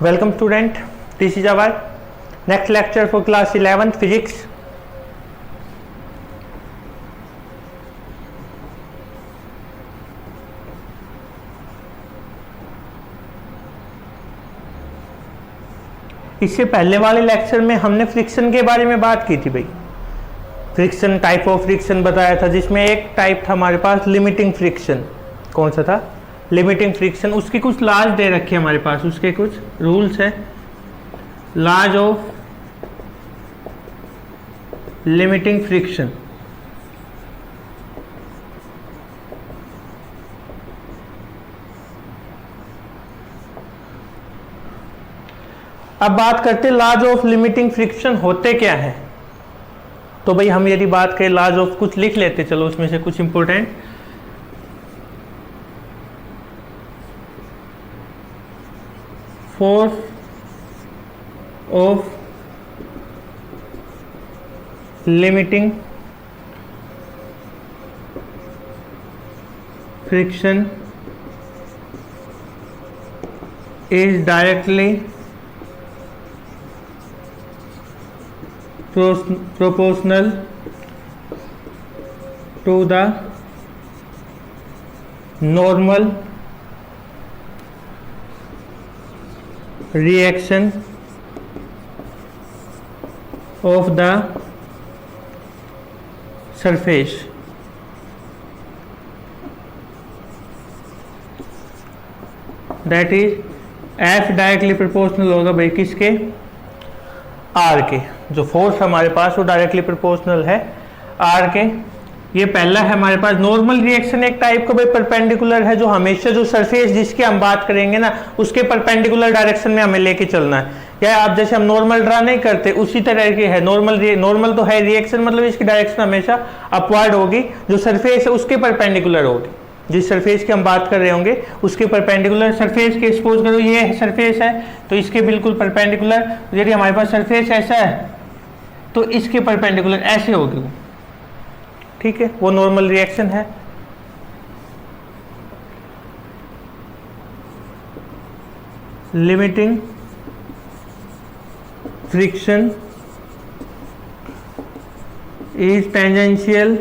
Welcome student, this is our next lecture for class 11th physics. इससे पहले वाले lecture में हमने फ्रिक्शन के बारे में बात की थी भाई। फ्रिक्शन, टाइप ऑफ फ्रिक्शन बताया था, जिसमें एक टाइप था हमारे पास लिमिटिंग फ्रिक्शन। कौन सा था? Limiting friction. उसकी कुछ लॉज दे रखे हमारे पास, उसके कुछ रूल्स है। Laws of limiting friction. अब बात करते हैं लॉज ऑफ लिमिटिंग फ्रिक्शन होते क्या है। तो भाई हम यदि बात करें लॉज ऑफ, कुछ लिख लेते, चलो उसमें से कुछ important. Force of limiting friction is directly proportional to the normal reaction of the surface. That is F directly proportional होगा भाई किसके? R के। जो फोर्स हमारे पास वो डायरेक्टली प्रोपोर्शनल है R के। ये पहला है हमारे पास नॉर्मल रिएक्शन, एक टाइप का भाई परपेंडिकुलर है, जो हमेशा जो सरफेस जिसकी हम बात करेंगे ना उसके परपेंडिकुलर डायरेक्शन में हमें लेके चलना है। या आप जैसे हम नॉर्मल ड्रा नहीं करते उसी तरह के है। नॉर्मल तो है रिएक्शन, मतलब इसकी डायरेक्शन हमेशा अपवर्ड होगी, जो सरफेस है उसके परपेंडिकुलर होगी। जिस सरफेस की हम बात कर रहे होंगे उसके परपेंडिकुलर सरफेस के, सपोज करो ये सरफेस है तो इसके बिल्कुल परपेंडिकुलर। यदि हमारे पास सरफेस ऐसा है तो इसके परपेंडिकुलर ऐसे होगी वो, ठीक है, वो नॉर्मल रिएक्शन है। Limiting friction is tangential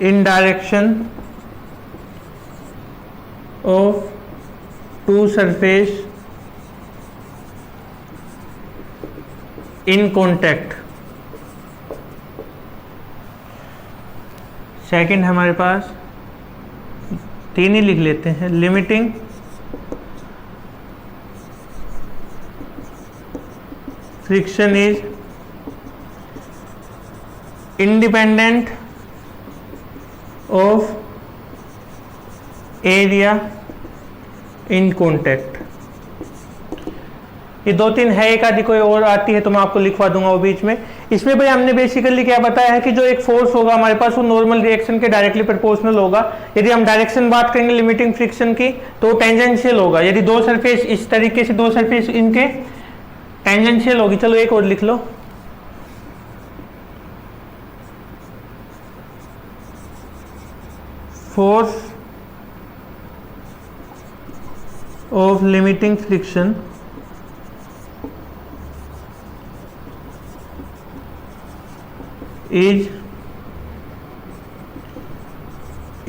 in direction of two surface in contact. Second हमारे पास तीन ही लिख लेते हैं। Limiting friction is independent of area in contact। ये दो तीन है, एक आदि कोई और आती है तो मैं आपको लिखवा दूंगा वो बीच में। इसमें भाई हमने बेसिकली क्या बताया है कि जो एक फोर्स होगा हमारे पास वो नॉर्मल रिएक्शन के डायरेक्टली प्रोपोर्शनल होगा। यदि हम डायरेक्शन बात करेंगे लिमिटिंग फ्रिक्शन की तो टेंजेंशियल होगा। यदि दो सरफेस इस तरीके से, दो सरफेस इनके टेंजेंशियल होगी। चलो एक और लिख लो। Force of limiting friction is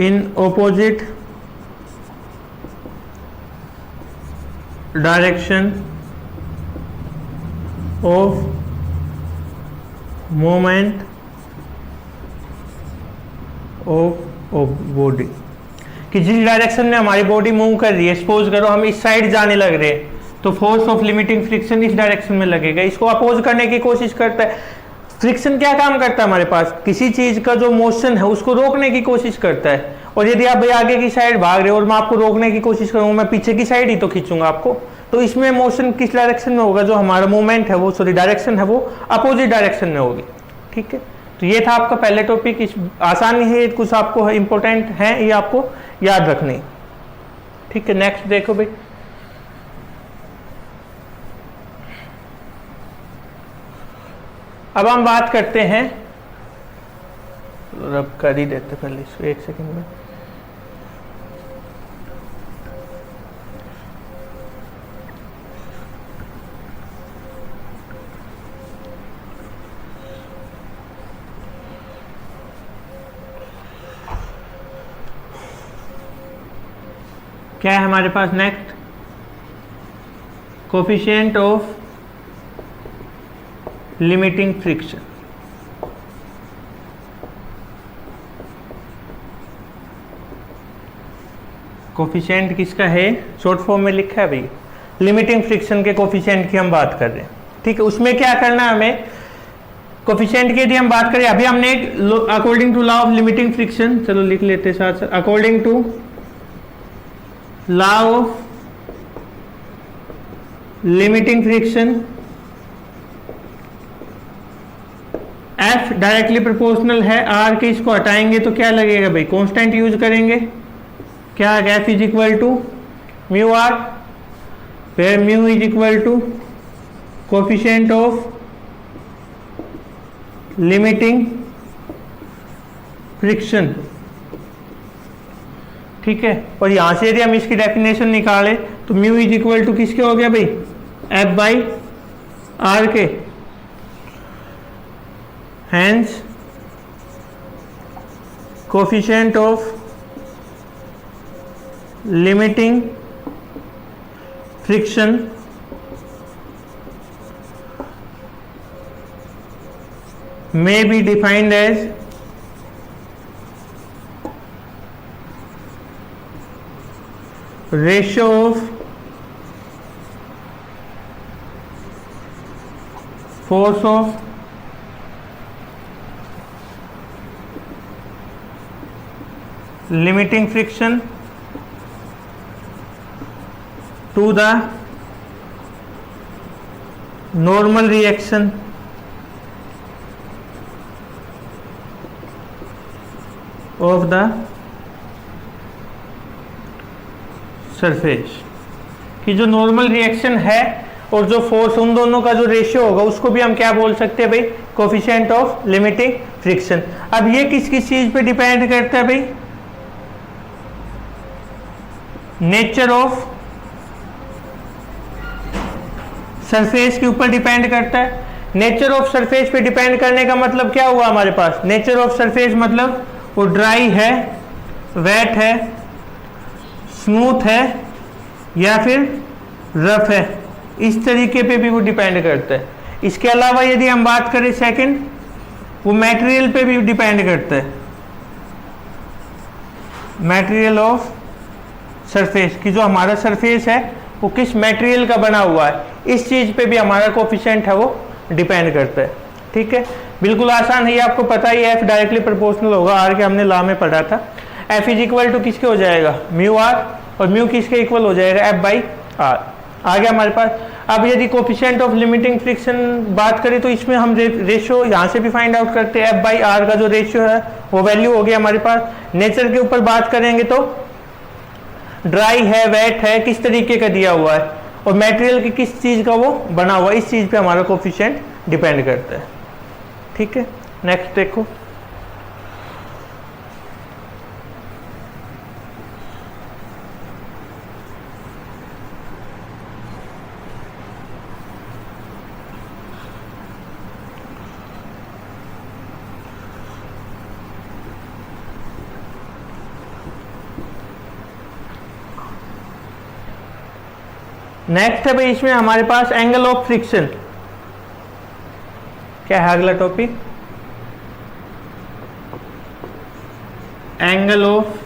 in opposite direction of movement of body, कि जिस डायरेक्शन में हमारी बॉडी मूव कर रही है, सपोज करो हम इस साइड जाने लग रहे हैं तो फोर्स ऑफ लिमिटिंग फ्रिक्शन इस डायरेक्शन में लगेगा। इसको अपोज करने की कोशिश करता है। फ्रिक्शन क्या काम करता है हमारे पास? किसी चीज का जो मोशन है उसको रोकने की कोशिश करता है। और यदि आप भाई आगे की साइड भाग रहे हो और मैं आपको रोकने की कोशिश करूंगा, मैं पीछे की साइड ही तो खींचूंगा आपको, तो इसमें मोशन किस डायरेक्शन में होगा? जो हमारा मूवमेंट है वो, सॉरी डायरेक्शन है, वो अपोजिट डायरेक्शन में होगी। ठीक है, तो ये था आपका पहले टॉपिक। इस आसानी है, कुछ आपको इंपॉर्टेंट है ये आपको याद रखनी। ठीक है, नेक्स्ट देखो भाई। अब हम बात करते हैं, रब कर ही देते पहले इसको एक सेकंड में। क्या है हमारे पास next, coefficient of limiting friction. Coefficient किसका है, शॉर्ट फॉर्म में लिखा है भाई, लिमिटिंग फ्रिक्शन के कोफिशिएंट की हम बात कर रहे हैं। ठीक है, उसमें क्या करना है हमें, कोफिशिएंट की यदि हम बात करें, अभी हमने एक according to law of limiting friction, चलो लिख लेते हैं साथ साथ, according to law of limiting friction F directly proportional है R के, इसको हटाएंगे तो क्या लगेगा भाई, कांस्टेंट यूज करेंगे, क्या आ गया, F is equal to mu R, where mu is equal to coefficient of limiting friction. ठीक है, और यहां से यदि हम इसकी डेफिनेशन निकालें तो म्यू इज इक्वल टू किसके हो गया भाई, F बाई आर के, hence coefficient of limiting friction may be defined as ratio of force of limiting friction to the normal reaction of the surface. कि जो नॉर्मल रिएक्शन है और जो फोर्स, उन दोनों का जो रेशियो होगा उसको भी हम क्या बोल सकते हैं भाई, कोफिशिएंट ऑफ लिमिटिंग फ्रिक्शन। अब ये किस किस चीज पे डिपेंड करता है भाई, नेचर ऑफ सरफेस के ऊपर डिपेंड करता है। नेचर ऑफ सरफेस पे डिपेंड करने का मतलब क्या हुआ हमारे पास, नेचर ऑफ सरफेस मतलब वो ड्राई है, वेट है, स्मूथ है या फिर रफ है, इस तरीके पे भी वो डिपेंड करता है। इसके अलावा यदि हम बात करें सेकंड, वो मटेरियल पे भी डिपेंड करता है, मटेरियल ऑफ सरफेस, की जो हमारा सरफेस है वो किस मटेरियल का बना हुआ है, इस चीज पे भी हमारा कोफिशिएंट है वो डिपेंड करता है। ठीक है, बिल्कुल आसान है, ये आपको पता ही है, F डायरेक्टली प्रोपोर्शनल होगा R के, हमने लॉ में पढ़ा था। F इज इक्वल टू किसके हो जाएगा, म्यू आर, और म्यू किसके इक्वल हो जाएगा, F बाई आर। आ गया हमारे पास। अब यदि कोफिशिएंट ऑफ लिमिटिंग फ्रिक्शन बात करें तो इसमें हम रेशियो यहाँ से भी फाइंड आउट करते हैं, F बाई आर का जो रेशियो है वो वैल्यू हो गया हमारे पास। नेचर के ऊपर बात करेंगे तो ड्राई है, वेट है, किस तरीके का दिया हुआ है, और मटेरियल की किस चीज़ का वो बना हुआ है, इस चीज़ पे हमारा कोफिशिएंट डिपेंड करता है। ठीक है, नेक्स्ट देखो, नेक्स्ट है भाई इसमें हमारे पास एंगल ऑफ फ्रिक्शन। क्या है अगला टॉपिक, एंगल ऑफ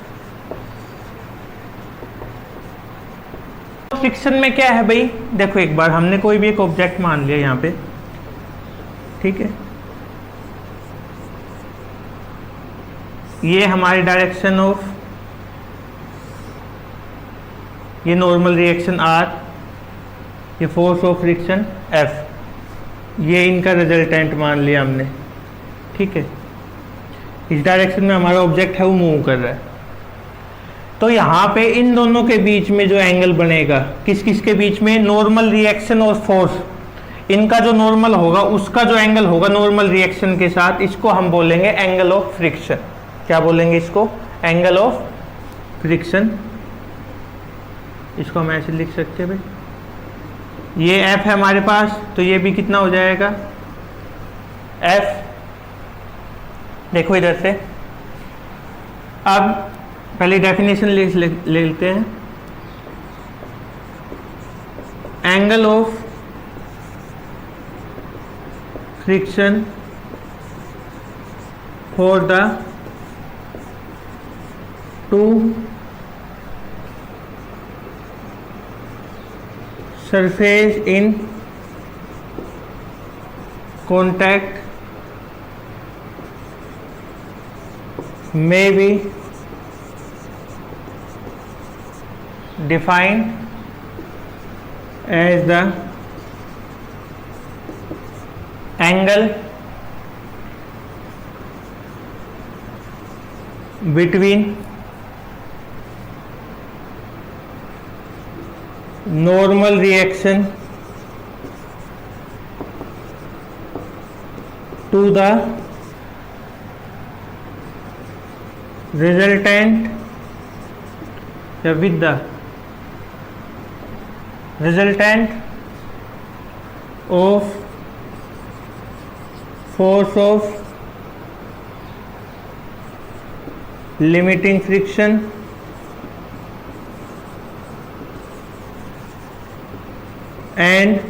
फ्रिक्शन में क्या है भाई, देखो एक बार हमने कोई भी एक ऑब्जेक्ट मान लिया यहाँ पे, ठीक है, ये हमारी डायरेक्शन ऑफ, ये नॉर्मल रिएक्शन R, ये फोर्स ऑफ फ्रिक्शन F, ये इनका रिजल्टेंट मान लिया हमने। ठीक है, इस डायरेक्शन में हमारा ऑब्जेक्ट है वो मूव कर रहा है, तो यहाँ पे इन दोनों के बीच में जो एंगल बनेगा, किस किस के बीच में, नॉर्मल रिएक्शन और फोर्स, इनका जो नॉर्मल होगा उसका जो एंगल होगा नॉर्मल रिएक्शन के साथ, इसको हम बोलेंगे एंगल ऑफ फ्रिक्शन। क्या बोलेंगे इसको, एंगल ऑफ फ्रिक्शन। इसको हम ऐसे लिख सकते हैं भाई, ये F है हमारे पास, तो ये भी कितना हो जाएगा F। देखो इधर से, अब पहले डेफिनेशन ले लेते हैं। Angle of friction for the two surface in contact may be defined as the angle between normal reaction to the resultant with the resultant of force of limiting friction and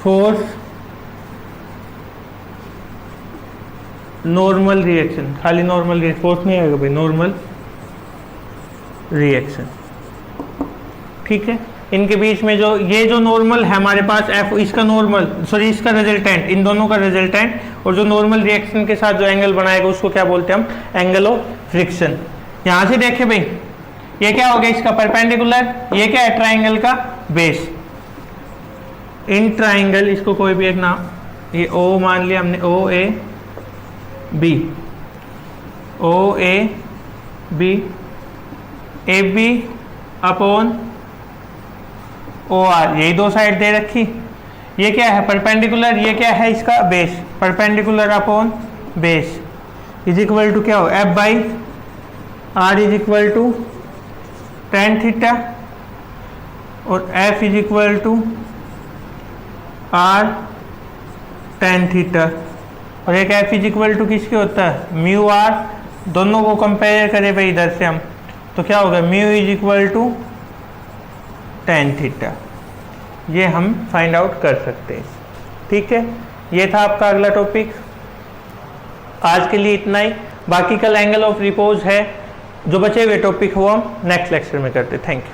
force normal reaction, खाली normal reaction, force नहीं आएगा भाई, normal reaction. ठीक है, इनके बीच में जो ये जो नॉर्मल है हमारे पास एफ, इसका नॉर्मल सॉरी इसका रिजल्टेंट, इन दोनों का रिजल्टेंट और जो नॉर्मल रिएक्शन के साथ जो एंगल बनाएगा उसको क्या बोलते हैं हम, एंगल ऑफ फ्रिक्शन। यहां से देखें भाई, ये क्या हो गया इसका परपेंडिकुलर, ये क्या है ट्राइंगल का बेस। इन ट्राइंगल, इसको कोई भी एक नाम, ये ओ मान लिया हमने, O A B, O A B, A B upon O R, यही दो साइड दे रखी। ये क्या है परपेंडिकुलर, ये क्या है इसका base, perpendicular upon base is equal to क्या हो, F by R is equal to tan theta और f is equal to R tan theta, और एक f इज इक्वल टू किसके होता है, म्यू आर। दोनों को कंपेयर करें भाई इधर से हम, तो क्या होगा, mu is equal to tan theta. ये हम फाइंड आउट कर सकते हैं। ठीक है, ये था आपका अगला टॉपिक। आज के लिए इतना ही, बाकी कल एंगल ऑफ रिपोज है, जो बचे हुए टॉपिक वो हम नेक्स्ट लेक्चर में करते। Thank you.